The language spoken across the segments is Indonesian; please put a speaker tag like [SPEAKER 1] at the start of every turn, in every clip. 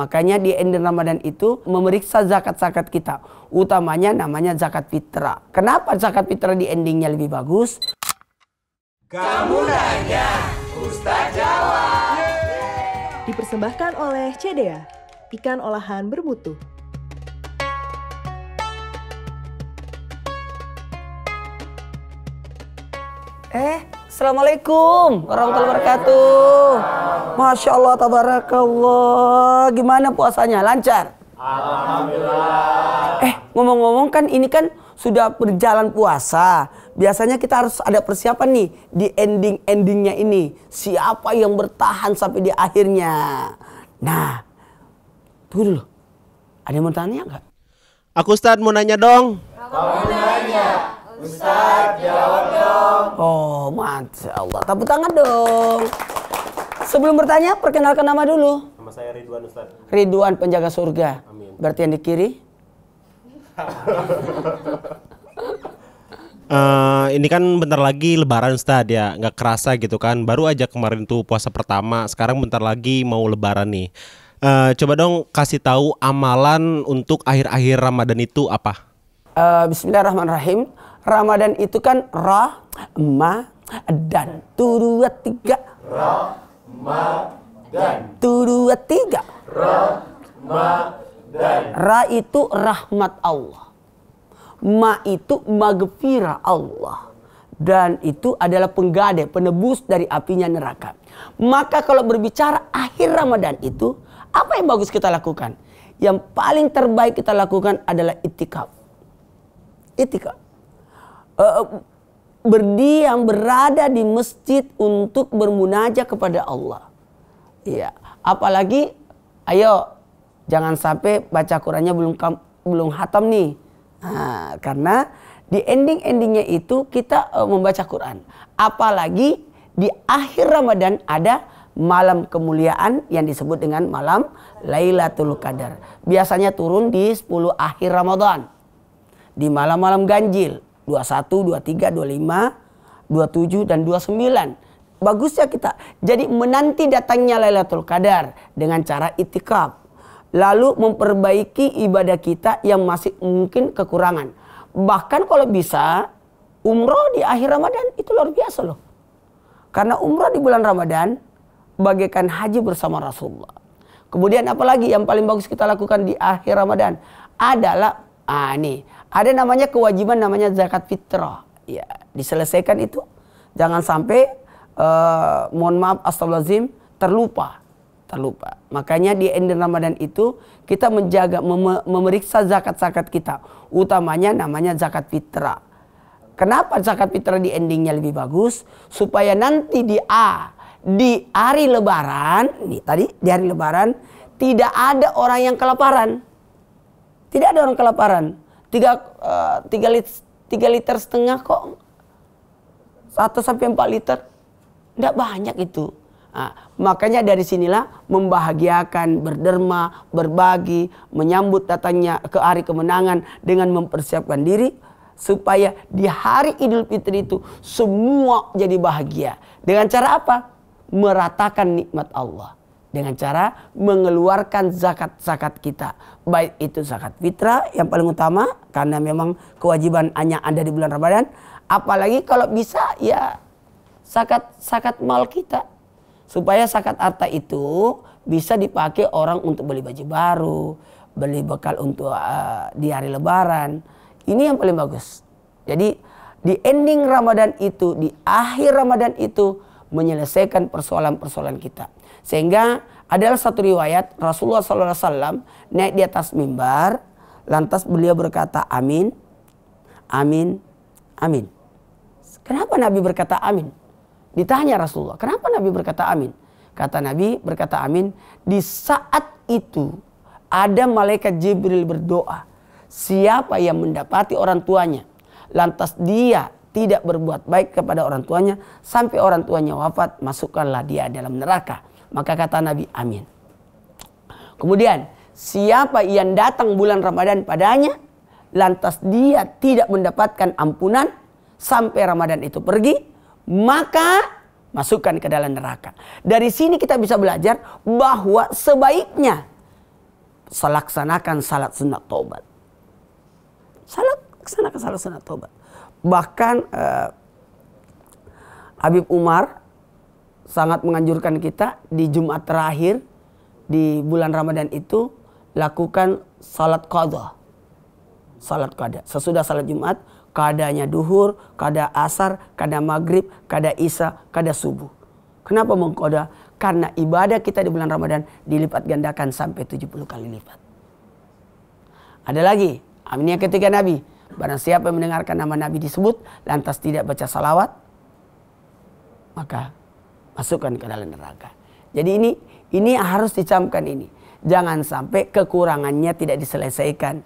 [SPEAKER 1] Makanya di ending Ramadan itu memeriksa zakat-zakat kita. Utamanya namanya zakat fitrah. Kenapa zakat fitrah di endingnya lebih bagus?
[SPEAKER 2] Kamu nanya, Ustaz jawab.
[SPEAKER 3] Dipersembahkan oleh CDA, ikan olahan bermutu.
[SPEAKER 1] Assalamualaikum warahmatullahi wabarakatuh. Masya Allah, tabarakallah. Gimana puasanya? Lancar? Alhamdulillah. Ngomong-ngomong kan ini kan sudah berjalan puasa. Biasanya kita harus ada persiapan nih di endingnya ini. Siapa yang bertahan sampai di akhirnya? Nah, tunggu dulu. Ada yang mau tanya nggak?
[SPEAKER 4] Aku Ustadz mau nanya dong.
[SPEAKER 2] Kamu nanya, Ustaz jawab dong.
[SPEAKER 1] Oh, masya Allah. Tepuk tangan dong. Sebelum bertanya, perkenalkan nama dulu.
[SPEAKER 4] Nama saya Ridwan Ustadz.
[SPEAKER 1] Ridwan, penjaga surga.
[SPEAKER 4] Amin.
[SPEAKER 1] Berarti yang di kiri?
[SPEAKER 4] Ini kan bentar lagi Lebaran Ustadz ya, nggak kerasa gitu kan. Baru aja kemarin tuh puasa pertama, sekarang bentar lagi mau Lebaran nih. Coba dong kasih tahu amalan untuk akhir-akhir Ramadan itu apa?
[SPEAKER 1] Bismillahirrahmanirrahim. Ramadan itu kan Ramadan. 1, 2, 3.
[SPEAKER 2] Ramadan.
[SPEAKER 1] 1, 2, 3.
[SPEAKER 2] Ramadan.
[SPEAKER 1] Ra itu rahmat Allah. Ma itu maghfirah Allah. Dan itu adalah penggadai, penebus dari apinya neraka. Maka kalau berbicara akhir Ramadan itu, apa yang bagus kita lakukan? Yang paling terbaik kita lakukan adalah itikaf. Itikaf. Berdiam, berada di masjid untuk bermunajat kepada Allah. Iya, apalagi ayo jangan sampai baca Qurannya belum hatam nih. Nah, karena di endingnya itu kita membaca Quran. Apalagi di akhir Ramadan ada malam kemuliaan yang disebut dengan malam Lailatul Qadar. Biasanya turun di 10 akhir Ramadan. Di malam-malam ganjil. 21, 23, 25, 27, dan 29. Bagusnya kita jadi menanti datangnya Lailatul Qadar dengan cara itikaf. Lalu memperbaiki ibadah kita yang masih mungkin kekurangan. Bahkan kalau bisa umroh di akhir Ramadan itu luar biasa loh. Karena umroh di bulan Ramadan bagaikan haji bersama Rasulullah. Kemudian apalagi yang paling bagus kita lakukan di akhir Ramadan adalah ada namanya kewajiban namanya zakat fitrah. Ya, diselesaikan itu. Jangan sampai mohon maaf astagfirullahaladzim terlupa. Makanya di ending Ramadan itu kita menjaga memeriksa zakat-zakat kita. Utamanya namanya zakat fitrah. Kenapa zakat fitrah di endingnya lebih bagus? Supaya nanti di hari Lebaran, di hari Lebaran tidak ada orang yang kelaparan. Tidak ada orang kelaparan. 3 liter setengah kok. 1 sampai 4 liter. Tidak banyak itu. Nah, makanya dari sinilah membahagiakan, berderma, berbagi, menyambut datangnya ke hari kemenangan dengan mempersiapkan diri supaya di hari Idul Fitri itu semua jadi bahagia. Dengan cara apa? Meratakan nikmat Allah. Dengan cara mengeluarkan zakat-zakat kita. Baik itu zakat fitrah yang paling utama. Karena memang kewajiban hanya ada di bulan Ramadan. Apalagi kalau bisa ya zakat mal kita. Supaya zakat harta itu bisa dipakai orang untuk beli baju baru. Beli bekal untuk di hari Lebaran. Ini yang paling bagus. Jadi di ending Ramadan itu, di akhir Ramadan itu menyelesaikan persoalan-persoalan kita. Sehingga adalah satu riwayat Rasulullah SAW naik di atas mimbar, lantas beliau berkata amin, amin, amin. Kenapa Nabi berkata amin? Ditanya Rasulullah, kenapa Nabi berkata amin? Kata Nabi berkata amin, di saat itu ada malaikat Jibril berdoa, siapa yang mendapati orang tuanya, lantas dia tidak berbuat baik kepada orang tuanya sampai orang tuanya wafat, masukkanlah dia dalam neraka. Maka kata Nabi, amin. Kemudian, siapa yang datang bulan Ramadan padanya, lantas dia tidak mendapatkan ampunan sampai Ramadan itu pergi, maka masukkan ke dalam neraka. Dari sini kita bisa belajar bahwa sebaiknya laksanakan salat sunat taubat. Laksanakan salat sunat taubat. Bahkan Habib Umar sangat menganjurkan kita di Jumat terakhir di bulan Ramadan itu lakukan salat qadha. Salat qadha. Sesudah salat Jumat, qadanya duhur, qadha asar, qadha maghrib, qadha isya, qadha subuh. Kenapa mengqadha? Karena ibadah kita di bulan Ramadan dilipat gandakan sampai 70 kali lipat. Ada lagi, aminnya ketiga Nabi. Barang siapa yang mendengarkan nama Nabi disebut, lantas tidak baca salawat, maka masukkan ke dalam neraka. Jadi ini harus dicamkan ini. Jangan sampai kekurangannya tidak diselesaikan.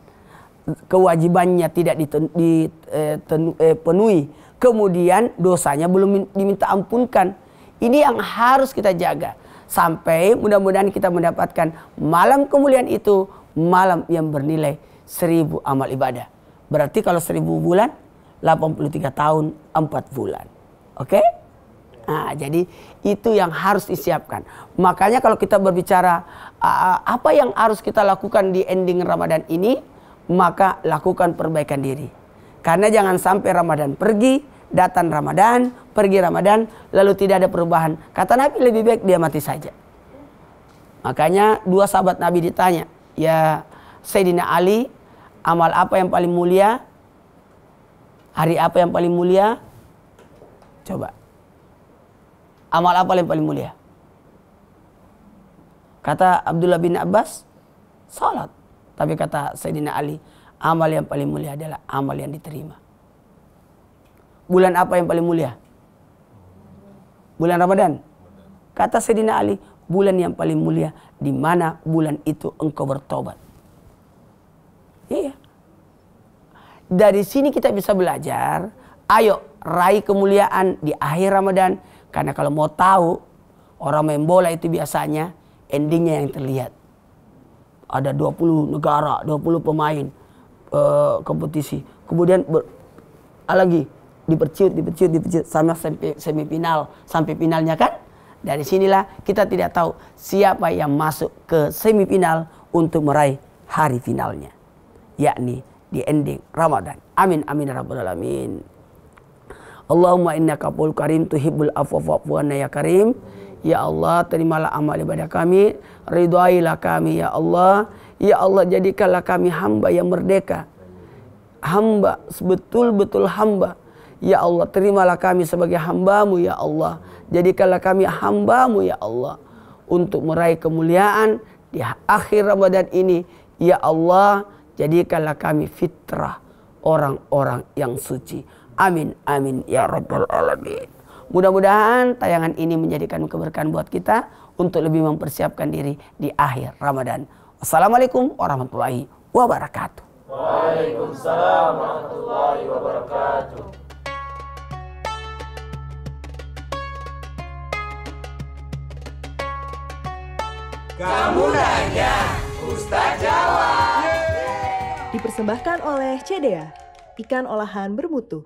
[SPEAKER 1] Kewajibannya tidak dipenuhi. Kemudian dosanya belum diminta ampunkan. Ini yang harus kita jaga. Sampai mudah-mudahan kita mendapatkan malam kemuliaan itu. Malam yang bernilai 1000 amal ibadah. Berarti kalau 1000 bulan, 83 tahun 4 bulan. Oke? Nah, jadi itu yang harus disiapkan. Makanya kalau kita berbicara apa yang harus kita lakukan di ending Ramadan ini, maka lakukan perbaikan diri. Karena jangan sampai Ramadan pergi, datang Ramadan, pergi Ramadan, lalu tidak ada perubahan. Kata Nabi, lebih baik dia mati saja. Makanya 2 sahabat Nabi ditanya, ya Sayyidina Ali, amal apa yang paling mulia? Hari apa yang paling mulia? Coba. Amal apa yang paling mulia? Kata Abdullah bin Abbas, salat. Tapi kata Sayyidina Ali, amal yang paling mulia adalah amal yang diterima. Bulan apa yang paling mulia? Bulan Ramadan. Kata Sayyidina Ali, bulan yang paling mulia di mana bulan itu engkau bertobat. Iya. Dari sini kita bisa belajar, ayo raih kemuliaan di akhir Ramadan. Karena kalau mau tahu, orang main bola itu biasanya endingnya yang terlihat. Ada 20 negara, 20 pemain kompetisi. Kemudian lagi diperciut sama sampai semifinal, sampai finalnya kan. Dari sinilah kita tidak tahu siapa yang masuk ke semifinal untuk meraih hari finalnya. Yakni di ending Ramadan. Amin amin ya rabbal alamin. Allahumma innaka afuwwun karim tuhibbul afwa fa'fu anna ya karim. Ya Allah, terimalah amal ibadah kami, ridhailah kami ya Allah. Ya Allah, jadikanlah kami hamba yang merdeka. Hamba, betul-betul hamba. Ya Allah, terimalah kami sebagai hamba-Mu ya Allah. Jadikanlah kami hamba-Mu ya Allah. Untuk meraih kemuliaan di akhir Ramadan ini. Ya Allah, jadikanlah kami fitrah orang-orang yang suci. Amin, amin ya rabbal alamin. Mudah-mudahan tayangan ini menjadikan keberkahan buat kita untuk lebih mempersiapkan diri di akhir Ramadan. Wassalamualaikum warahmatullahi wabarakatuh.
[SPEAKER 2] Waalaikumsalam warahmatullahi wabarakatuh. Kamu nanya, Ustaz jawab.
[SPEAKER 3] Dipersembahkan oleh CDA, ikan olahan bermutu.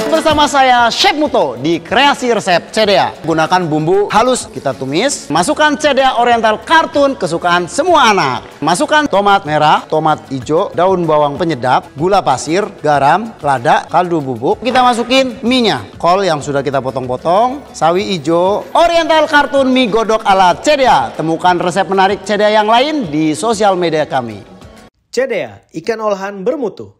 [SPEAKER 5] Bersama saya Chef Muto di Kreasi Resep CDA. Gunakan bumbu halus, kita tumis. Masukkan CDA Oriental Kartun kesukaan semua anak. Masukkan tomat merah, tomat hijau, daun bawang penyedap, gula pasir, garam, lada, kaldu bubuk. Kita masukin mie-nya, kol yang sudah kita potong-potong, sawi hijau, Oriental Kartun mie godok ala CDA. Temukan resep menarik CDA yang lain di sosial media kami.
[SPEAKER 6] CDA, ikan olahan bermutu.